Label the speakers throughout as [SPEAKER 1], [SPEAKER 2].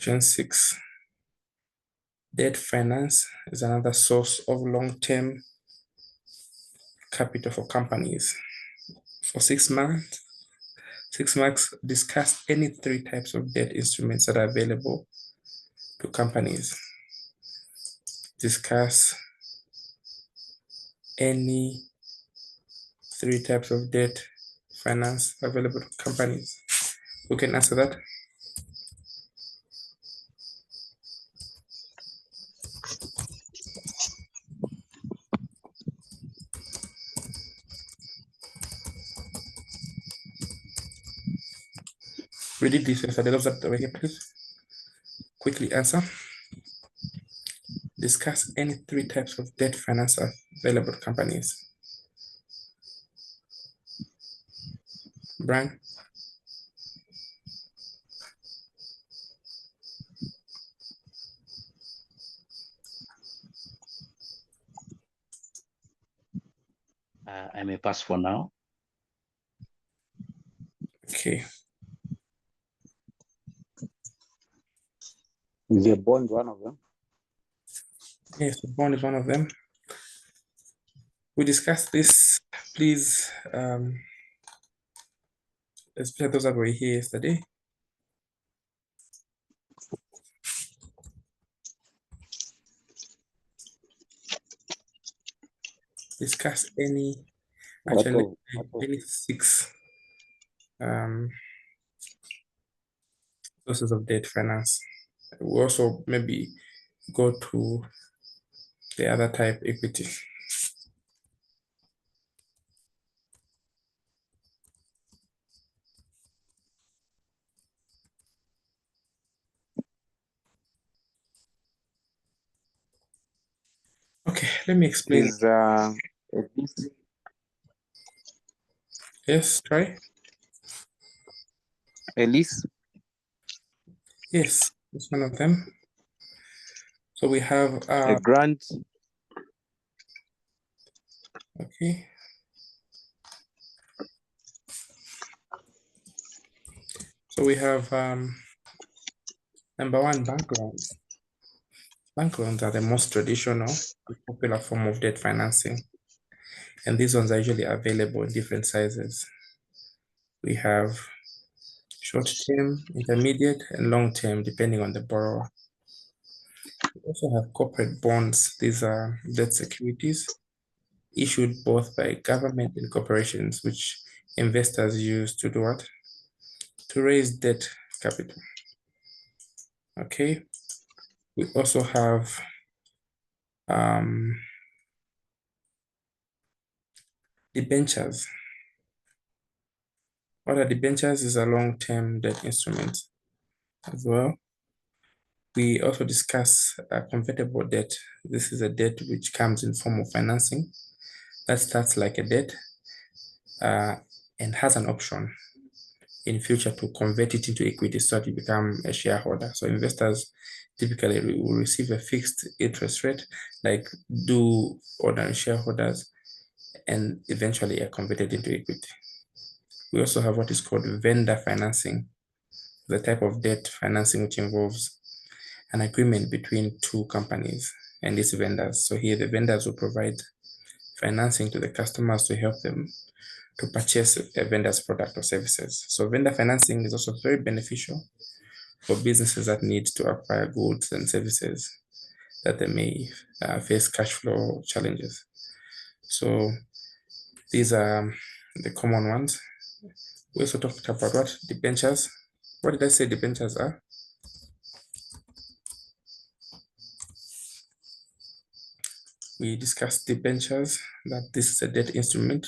[SPEAKER 1] Section 6. Debt finance is another source of long-term capital for companies. For 6 months, 6 marks, discuss any 3 types of debt instruments that are available to companies. Discuss any 3 types of debt finance available to companies. Who can answer that? We did this yesterday. Those that were here, please quickly answer. Discuss any 3 types of debt finance available to companies. Brian?
[SPEAKER 2] I may pass for now.
[SPEAKER 1] Okay.
[SPEAKER 3] Is a bond one of them?
[SPEAKER 1] Yes, the bond is one of them. We discussed this, please, especially those that were here yesterday. Discuss any, actually, any 6 sources of debt finance. We also maybe go to the other type, equity. Okay, let me explain.
[SPEAKER 3] Is a lease?
[SPEAKER 1] Yes, try.
[SPEAKER 3] A lease?
[SPEAKER 1] Yes, it's one of them. So we have
[SPEAKER 3] A grant?
[SPEAKER 1] okay. So we have number 1, bank loans. Bank loans are the most traditional, popular form of debt financing. And these ones are usually available in different sizes. We have short-term, intermediate, and long-term, depending on the borrower. We also have corporate bonds. These are debt securities issued both by government and corporations, which investors use to do what? To raise debt capital. Okay. We also have debentures. What are debentures? Is a long-term debt instrument as well. We also discuss convertible debt. This is a debt which comes in form of financing that starts like a debt and has an option in future to convert it into equity so that you become a shareholder. So investors typically will receive a fixed interest rate, like do ordinary shareholders, and eventually are converted into equity. We also have what is called vendor financing, the type of debt financing which involves an agreement between 2 companies and its vendors. So here the vendors will provide financing to the customers to help them to purchase a vendor's product or services. So vendor financing is also very beneficial for businesses that need to acquire goods and services that they may face cash flow challenges. So these are the common ones. We also talked about what debentures. What did I say debentures are? We discussed debentures, that this is a debt instrument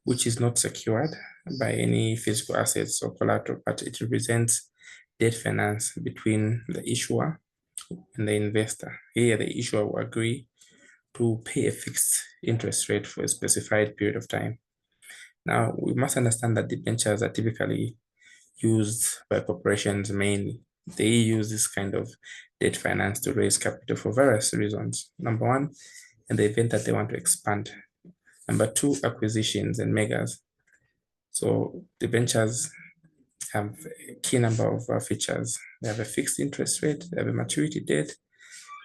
[SPEAKER 1] which is not secured by any physical assets or collateral, but it represents debt finance between the issuer and the investor. Here, the issuer will agree to pay a fixed interest rate for a specified period of time. Now, we must understand that debentures are typically used by corporations mainly. They use this kind of debt finance to raise capital for various reasons. Number 1, in the event that they want to expand. Number 2, acquisitions and megas. So debentures have a key number of features. They have a fixed interest rate, they have a maturity date,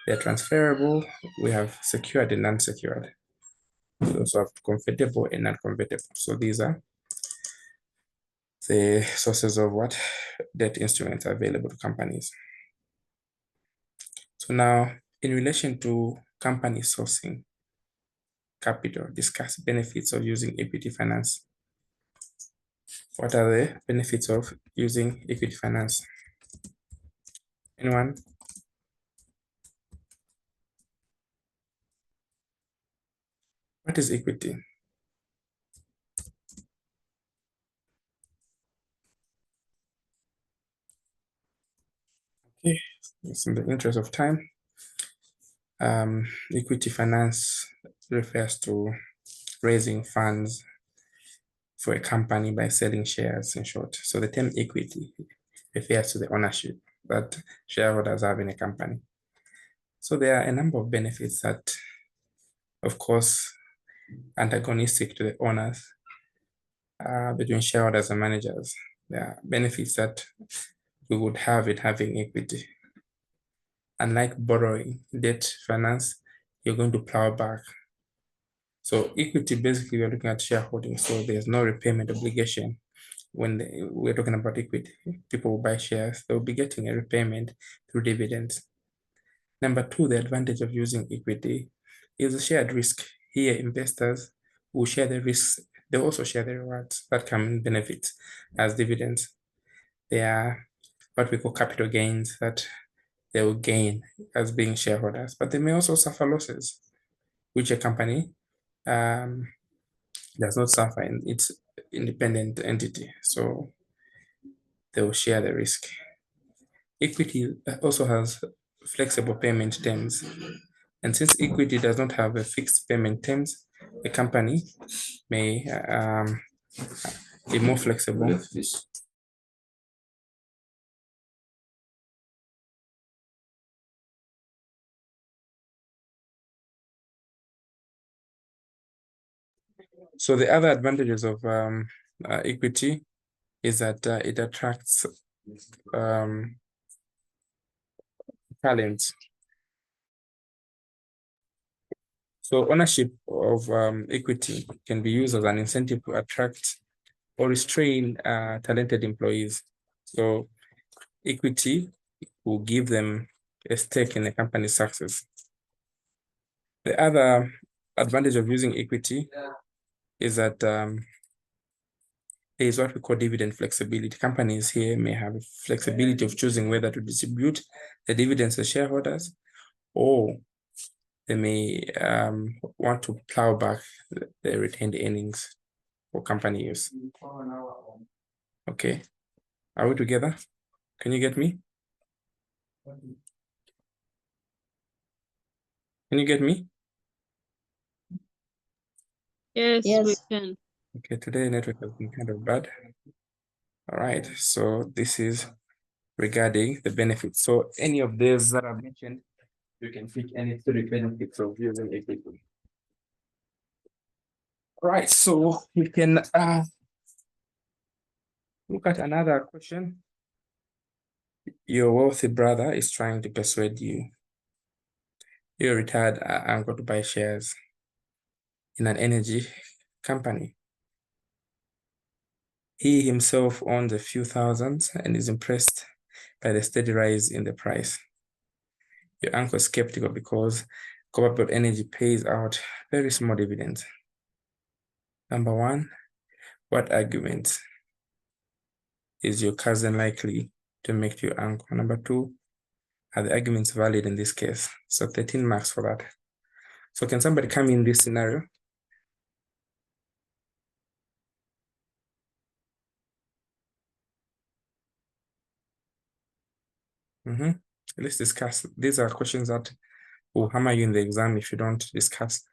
[SPEAKER 1] they're transferable, we have secured and unsecured. We also have convertible and non-convertible. So these are the sources of what debt instruments are available to companies. So now, in relation to company sourcing capital, discuss benefits of using equity finance. What are the benefits of using equity finance? Anyone? What is equity? Okay, it's in the interest of time. Equity finance refers to raising funds for a company by selling shares, in short. So the term equity refers to the ownership that shareholders have in a company. So there are a number of benefits that, of course, antagonistic to the owners between shareholders and managers. There are benefits that we would have in having equity. Unlike borrowing, debt finance, you're going to plow back. So equity, basically, we're looking at shareholding. So there's no repayment obligation. When we're talking about equity, people will buy shares, they'll be getting a repayment through dividends. Number two, the advantage of using equity is a shared risk. Here, investors will share the risks. They also share the rewards that come in benefits as dividends. They are what we call capital gains that they will gain as being shareholders, but they may also suffer losses, which a company does not suffer in its independent entity. So they will share the risk. Equity also has flexible payment terms. And since equity does not have a fixed payment terms, the company may be more flexible. So the other advantages of equity is that it attracts talent. So ownership of equity can be used as an incentive to attract or restrain talented employees. So equity will give them a stake in the company's success. The other advantage of using equity is that there is what we call dividend flexibility. Companies here may have flexibility of choosing whether to distribute the dividends to shareholders, or they may want to plow back the retained earnings for company use. Okay, are we together? Can you get me? Can you get me?
[SPEAKER 4] Yes, we can.
[SPEAKER 1] Okay, today network has been kind of bad. All right, so this is regarding the benefits. So any of these that I've mentioned, you can pick any three benefits of using equity. All right, so we can look at another question. Your wealthy brother is trying to persuade you, your retired uncle, to buy shares in an energy company. He himself owns a few thousands and is impressed by the steady rise in the price. Your uncle is skeptical because Copperbelt Energy pays out very small dividends. Number one, what argument is your cousin likely to make to your uncle? Number two, are the arguments valid in this case? So 13 marks for that. So can somebody come in this scenario? Let's discuss. These are questions that will hammer you in the exam if you don't discuss.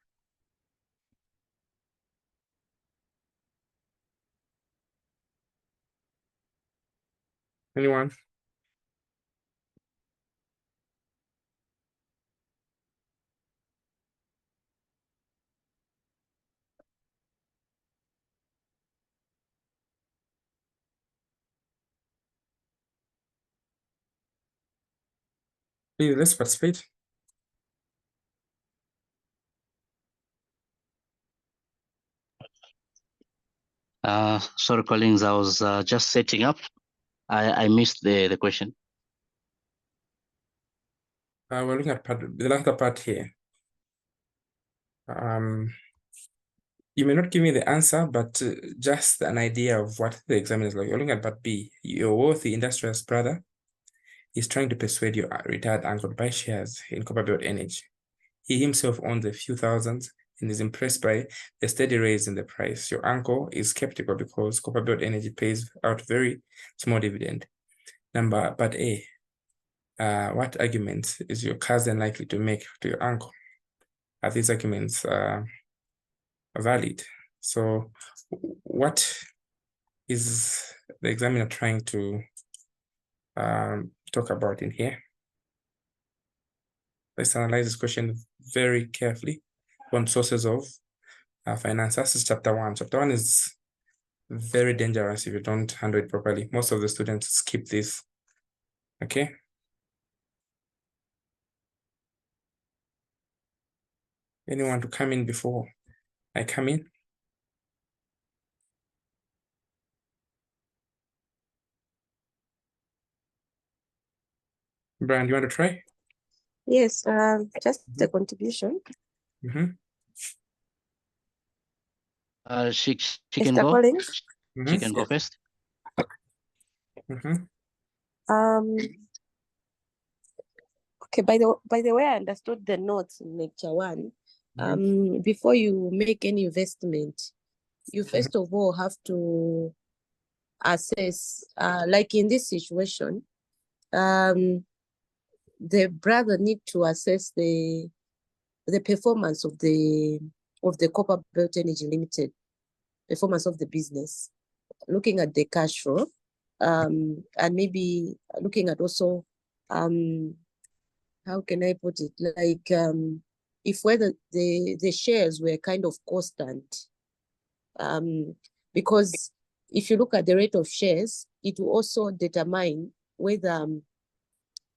[SPEAKER 1] Anyone? Please, let's participate.
[SPEAKER 2] Sorry, Collins, I was just setting up. I missed the question.
[SPEAKER 1] We're looking at the latter part here. You may not give me the answer, but just an idea of what the examiner is like. You're looking at part B. Your wealthy industrialist brother is trying to persuade your retired uncle to buy shares in Copperbelt Energy. He himself owns a few thousands and is impressed by the steady rise in the price. Your uncle is skeptical because Copperbelt Energy pays out very small dividend. Part A. What arguments is your cousin likely to make to your uncle? Are these arguments valid? So what is the examiner trying to talk about in here? Let's analyze this question very carefully on sources of finance. This is chapter 1. Chapter 1 is very dangerous if you don't handle it properly. Most of the students skip this. Okay. Anyone to come in before I come in? Brian, you want to try?
[SPEAKER 5] Yes, just the contribution.
[SPEAKER 2] She can
[SPEAKER 5] Mr.
[SPEAKER 2] go.
[SPEAKER 5] Collins,
[SPEAKER 2] She can go first.
[SPEAKER 5] okay, by the way, I understood the notes in lecture 1. Before you make any investment, you first of all have to assess, like in this situation, the brother need to assess the performance of the Copperbelt Energy Limited, performance of the business, looking at the cash flow, and maybe looking at also, how can I put it? Like, if whether the shares were kind of constant, because if you look at the rate of shares, it will also determine whether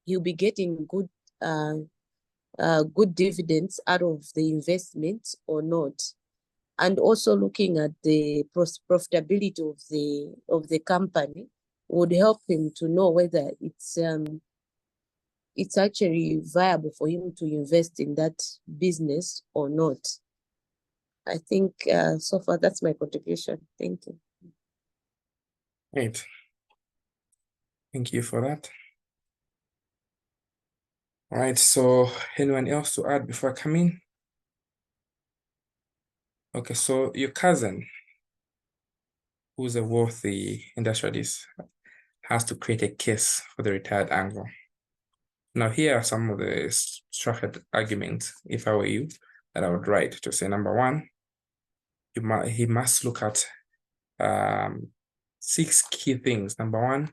[SPEAKER 5] you'll be getting good dividends out of the investment or not, and also looking at the profitability of the company would help him to know whether it's actually viable for him to invest in that business or not. I think so far that's my contribution. Thank you.
[SPEAKER 1] Great. Thank you for that. All right, so anyone else to add before I come in? Okay, so your cousin, who's a wealthy industrialist, has to create a case for the retired uncle. Now, here are some of the structured arguments, if I were you, that I would write to say, number 1, he must look at 6 key things. Number 1,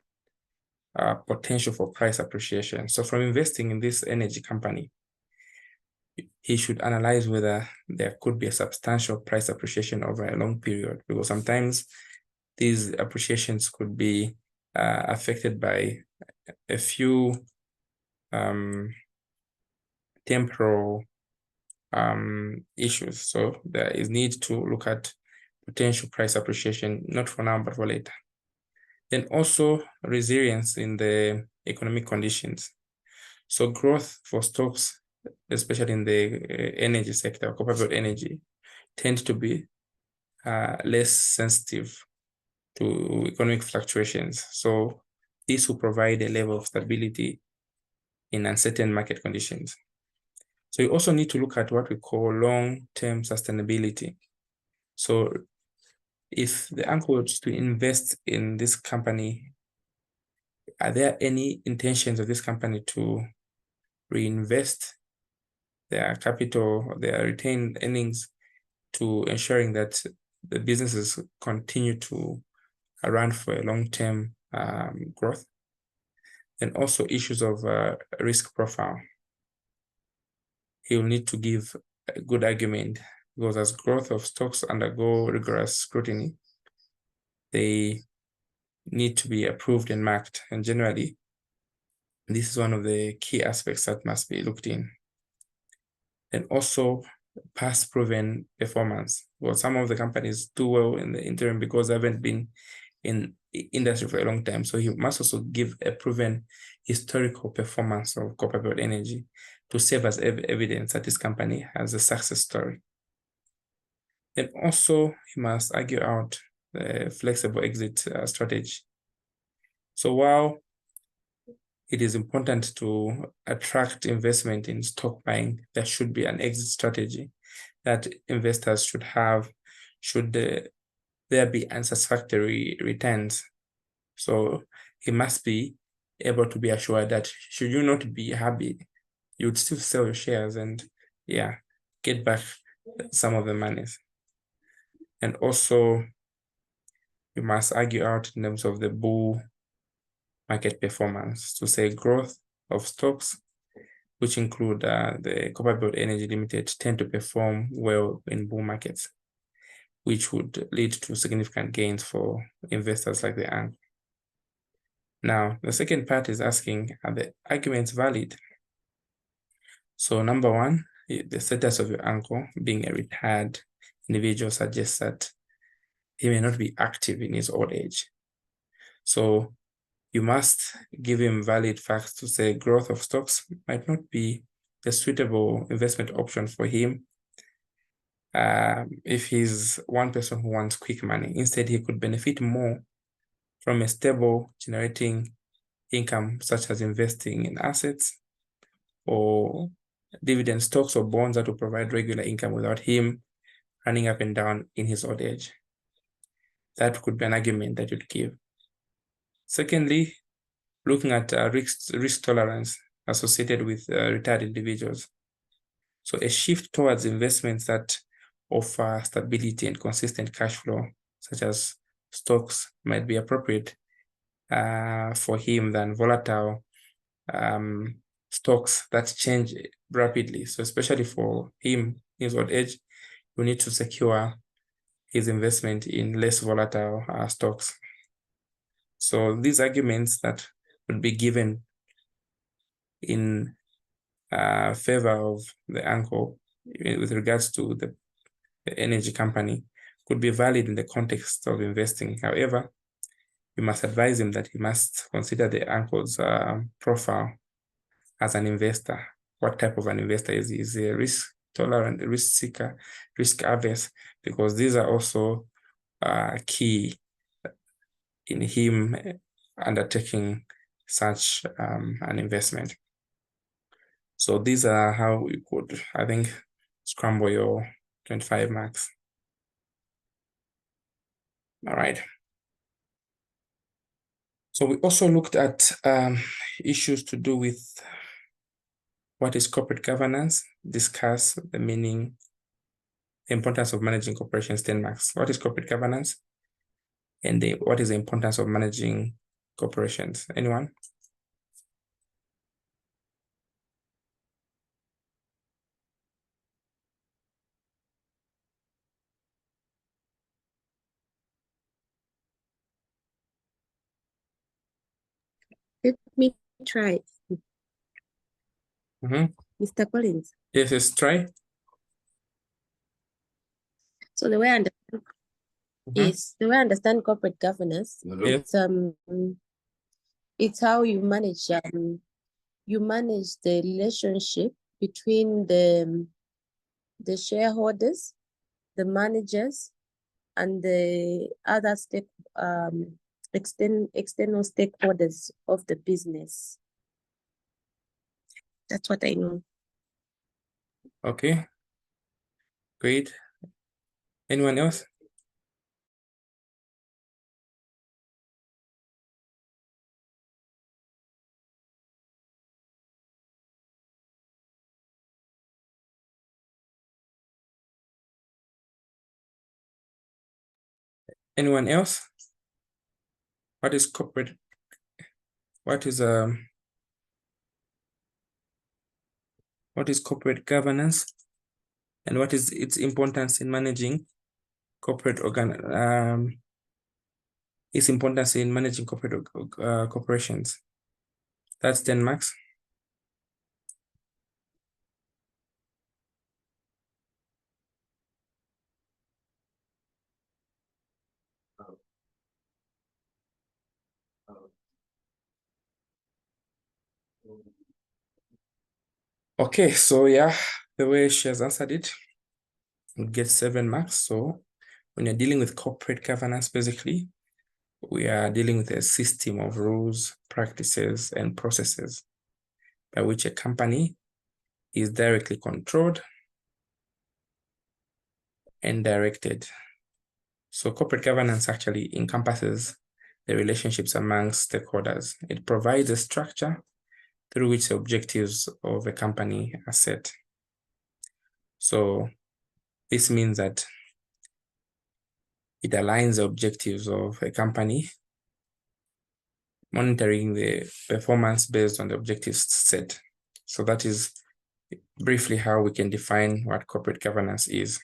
[SPEAKER 1] potential for price appreciation. So from investing in this energy company, he should analyze whether there could be a substantial price appreciation over a long period, because sometimes these appreciations could be affected by a few temporal issues. So there is need to look at potential price appreciation, not for now, but for later. Then also resilience in the economic conditions. So growth for stocks, especially in the energy sector, Copperbelt Energy, tend to be less sensitive to economic fluctuations. So this will provide a level of stability in uncertain market conditions. So you also need to look at what we call long-term sustainability. So if the uncle were to invest in this company, are there any intentions of this company to reinvest their capital, their retained earnings, to ensuring that the businesses continue to run for a long-term growth? And also issues of risk profile. He will need to give a good argument, because as growth of stocks undergo rigorous scrutiny, they need to be approved and marked. And generally, This is one of the key aspects that must be looked in. And also past proven performance. Well, some of the companies do well in the interim because they haven't been in industry for a long time. So you must also give a proven historical performance of Copperbelt Energy to serve as evidence that this company has a success story. Then also you must argue out the flexible exit strategy. So while it is important to attract investment in stock buying, there should be an exit strategy that investors should have, should there be unsatisfactory returns. So he must be able to be assured that should you not be happy, you would still sell your shares and get back some of the monies. And also you must argue out in terms of the bull market performance to say growth of stocks, which include the Copperbelt Energy Limited, tend to perform well in bull markets, which would lead to significant gains for investors like the ANCO. Now, the second part is asking, are the arguments valid? So number one, the status of your uncle being a retired individual suggests that he may not be active in his old age. So you must give him valid facts to say growth of stocks might not be a suitable investment option for him if he's one person who wants quick money. Instead, he could benefit more from a stable generating income, such as investing in assets or dividend stocks or bonds that will provide regular income without him running up and down in his old age. That could be an argument that you'd give. Secondly, looking at risk tolerance associated with retired individuals. So a shift towards investments that offer stability and consistent cash flow, such as stocks, might be appropriate for him than volatile stocks that change rapidly. So especially for him, his old age, we need to secure his investment in less volatile stocks. So these arguments that would be given in favor of the uncle with regards to the energy company could be valid in the context of investing. However, you must advise him that he must consider the uncle's profile as an investor. What type of an investor is he? Is he a risk tolerant, risk seeker, risk averse? Because these are also key in him undertaking such an investment. So these are how we could, I think, scramble your 25 marks. All right. So we also looked at issues to do with what is corporate governance, discuss the meaning, the importance of managing corporations, 10 marks. What is corporate governance? And what is the importance of managing corporations? Anyone?
[SPEAKER 5] Let me try. Mr. Collins.
[SPEAKER 1] Yes, try.
[SPEAKER 5] So the way I understand is the way I understand corporate governance. It's how you manage the relationship between the shareholders, the managers, and the other external stakeholders of the business. That's what I know.
[SPEAKER 1] Okay, great. Anyone else? Anyone else? What is corporate? What is corporate governance, and what is its importance in managing corporate its importance in managing corporate corporations? That's 10 marks. Okay, so yeah, the way she has answered it, you get 7 marks. So when you're dealing with corporate governance, basically, we are dealing with a system of rules, practices, and processes by which a company is directly controlled and directed. So corporate governance actually encompasses the relationships amongst stakeholders. It provides a structure through which the objectives of a company are set. So this means that it aligns the objectives of a company, monitoring the performance based on the objectives set. So that is briefly how we can define what corporate governance is.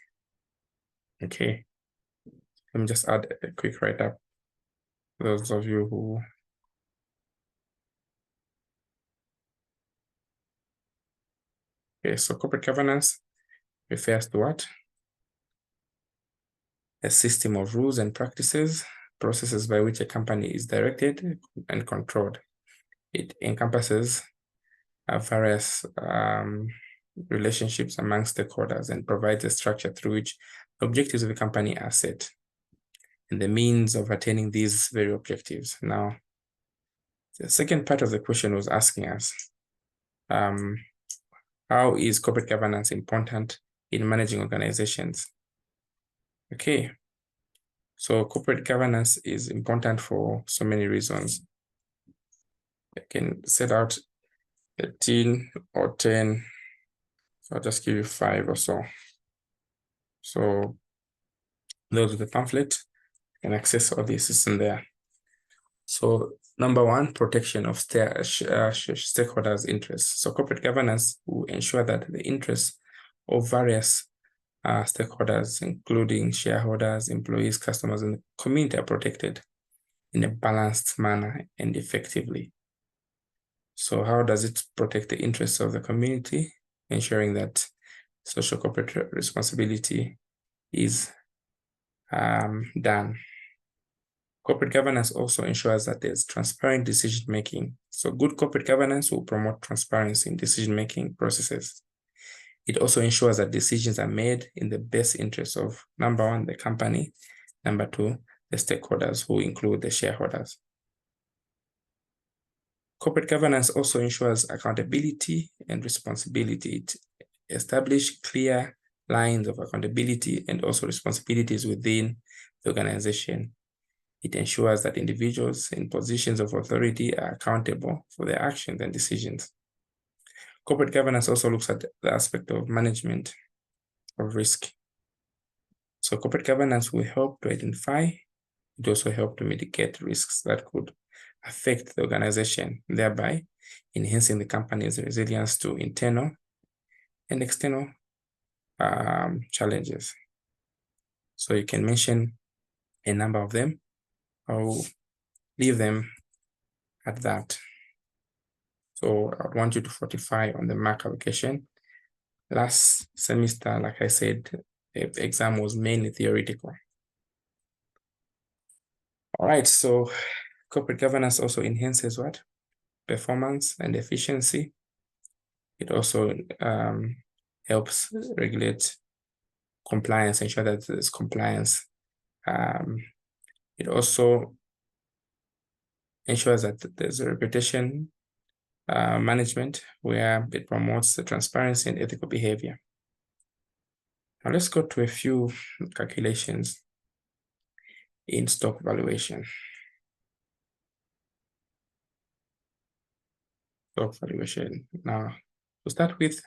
[SPEAKER 1] Okay, let me just add a quick write-up. Those of you who okay, so corporate governance refers to what? A system of rules and practices, processes by which a company is directed and controlled. It encompasses various relationships among stakeholders and provides a structure through which objectives of the company are set and the means of attaining these very objectives. Now, the second part of the question was asking us, how is corporate governance important in managing organizations? Okay, so corporate governance is important for so many reasons. I can set out 13 or 10, so I'll just give you 5 or so. So those are the pamphlet, you can access all this in there. So number 1, protection of stakeholders' interests. So corporate governance will ensure that the interests of various stakeholders, including shareholders, employees, customers, and the community are protected in a balanced manner and effectively. So how does it protect the interests of the community? Ensuring that social corporate responsibility is done. Corporate governance also ensures that there's transparent decision-making. So good corporate governance will promote transparency in decision-making processes. It also ensures that decisions are made in the best interest of, number 1, the company, number 2, the stakeholders, who include the shareholders. Corporate governance also ensures accountability and responsibility. It establishes clear lines of accountability and also responsibilities within the organization. It ensures that individuals in positions of authority are accountable for their actions and decisions. Corporate governance also looks at the aspect of management of risk. So corporate governance will help to identify, it also help to mitigate risks that could affect the organization, thereby enhancing the company's resilience to internal and external challenges. So you can mention a number of them. I'll leave them at that. So I want you to fortify on the mark allocation. Last semester, like I said, the exam was mainly theoretical. All right, so corporate governance also enhances what? Performance and efficiency. It also helps regulate compliance, ensure that there's compliance. It also ensures that there's a reputation management where it promotes the transparency and ethical behavior. Now let's go to a few calculations in stock valuation. Stock valuation. Now, to start with,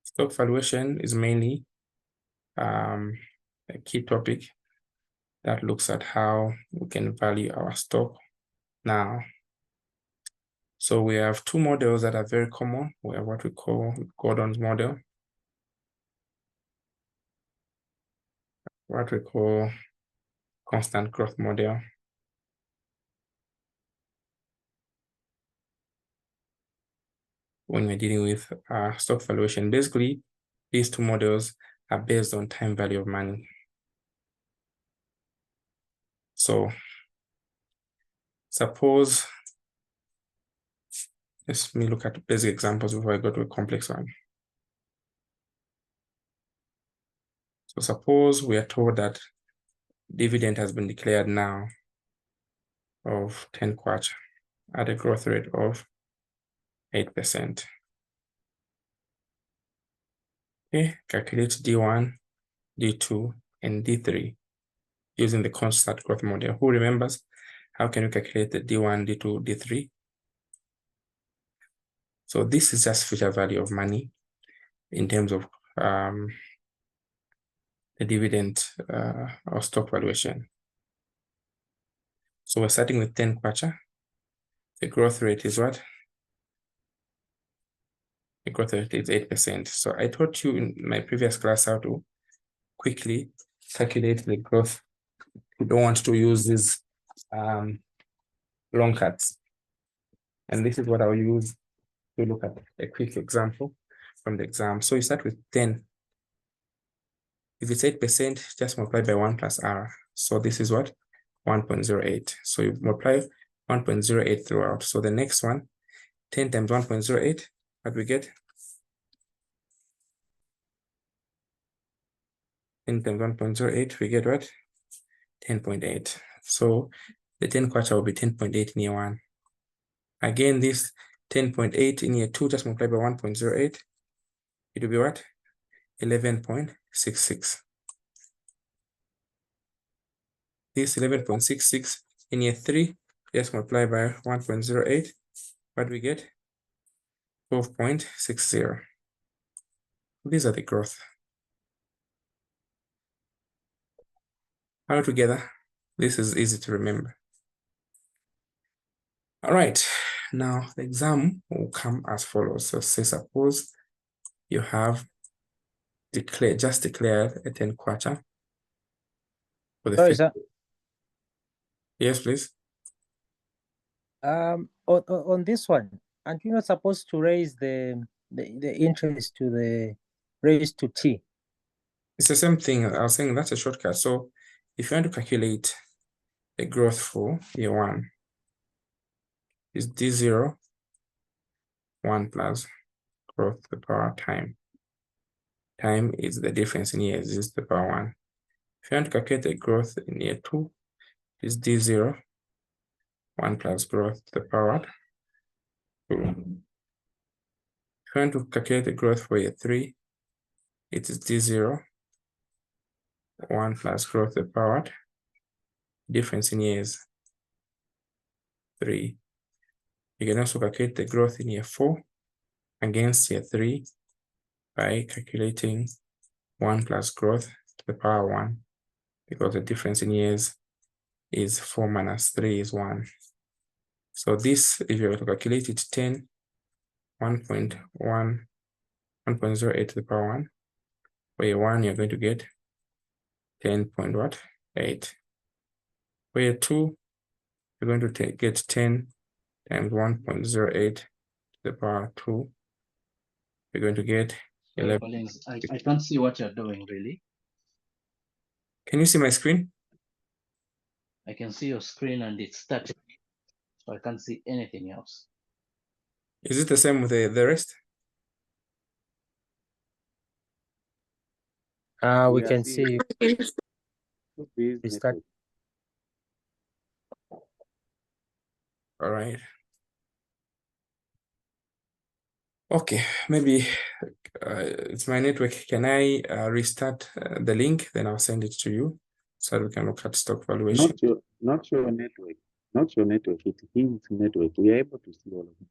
[SPEAKER 1] stock valuation is mainly a key topic that looks at how we can value our stock now. So we have 2 models that are very common. We have what we call Gordon's model, what we call constant growth model. when we're dealing with stock valuation. Basically, these two models are based on time value of money. So suppose, let me look at basic examples before I go to a complex one. So suppose we are told that dividend has been declared now of 10 kwacha at a growth rate of 8%. Okay, calculate D1, D2, and D3 using the constant growth model. Who remembers how can we calculate the D1, D2, D3? So this is just future value of money in terms of the dividend or stock valuation. So we're starting with 10 kwacha. The growth rate is what? The growth rate is 8%. So I taught you in my previous class how to quickly calculate the growth. You don't want to use these long cuts. And this is what I'll use to look at a quick example from the exam. So you start with 10. If it's 8%, just multiply by 1 plus R. So this is what? 1.08. So you multiply 1.08 throughout. So the next one, 10 times 1.08, what we get? 10 times 1.08, we get what? 10.8. So the 10 kwacha will be 10.8 in year 1. Again, this 10.8 in year 2, just multiply by 1.08. It will be what? 11.66. This 11.66 in year 3, just multiply by 1.08. What do we get? 12.60. These are the growth. All together, this is easy to remember. All right, now the exam will come as follows. So say suppose you have just declared a 10 kwacha for the
[SPEAKER 6] Sorry, sir.
[SPEAKER 1] Yes, please.
[SPEAKER 6] On this one, aren't you not supposed to raise the interest to the raised to t?
[SPEAKER 1] It's the same thing. I was saying that's a shortcut. So if you want to calculate the growth for year 1, is D0, 1 plus growth to the power time. Time is the difference in years, is the power 1. If you want to calculate the growth in year 2, is D0, 1 plus growth to the power 2. If you want to calculate the growth for year 3, it is D0, 1 plus growth to the power. Difference in years, 3. You can also calculate the growth in year 4 against year 3 by calculating 1 plus growth to the power 1, because the difference in years is 4 minus 3 is 1. So this, if you were to calculate it, 10, 1.1, 1.08 to the power 1. For year 1, you're going to get 10.8. For year 2, you're going to get 10 times 1.08 to the power 2. You're going to get 11.
[SPEAKER 2] Collins, I can't see what you're doing really.
[SPEAKER 1] Can you see my screen?
[SPEAKER 2] I can see your screen and it's static, so I can't see anything else.
[SPEAKER 1] Is it the same with the rest?
[SPEAKER 6] We
[SPEAKER 3] are
[SPEAKER 6] can
[SPEAKER 3] seeing-
[SPEAKER 6] see
[SPEAKER 3] Could be
[SPEAKER 6] we start.
[SPEAKER 3] network.
[SPEAKER 1] All right. Okay, maybe it's my network. Can I restart the link? Then I'll send it to you so that we can look at stock valuation.
[SPEAKER 3] Not your network. Not your network. It's his network. We are able to see all of it.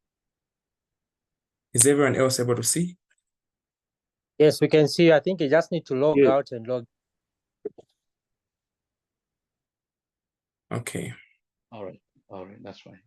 [SPEAKER 1] Is everyone else able to see?
[SPEAKER 6] Yes, we can see. I think you just need to log
[SPEAKER 3] Yes.
[SPEAKER 6] out and log.
[SPEAKER 1] Okay.
[SPEAKER 2] All right, that's fine.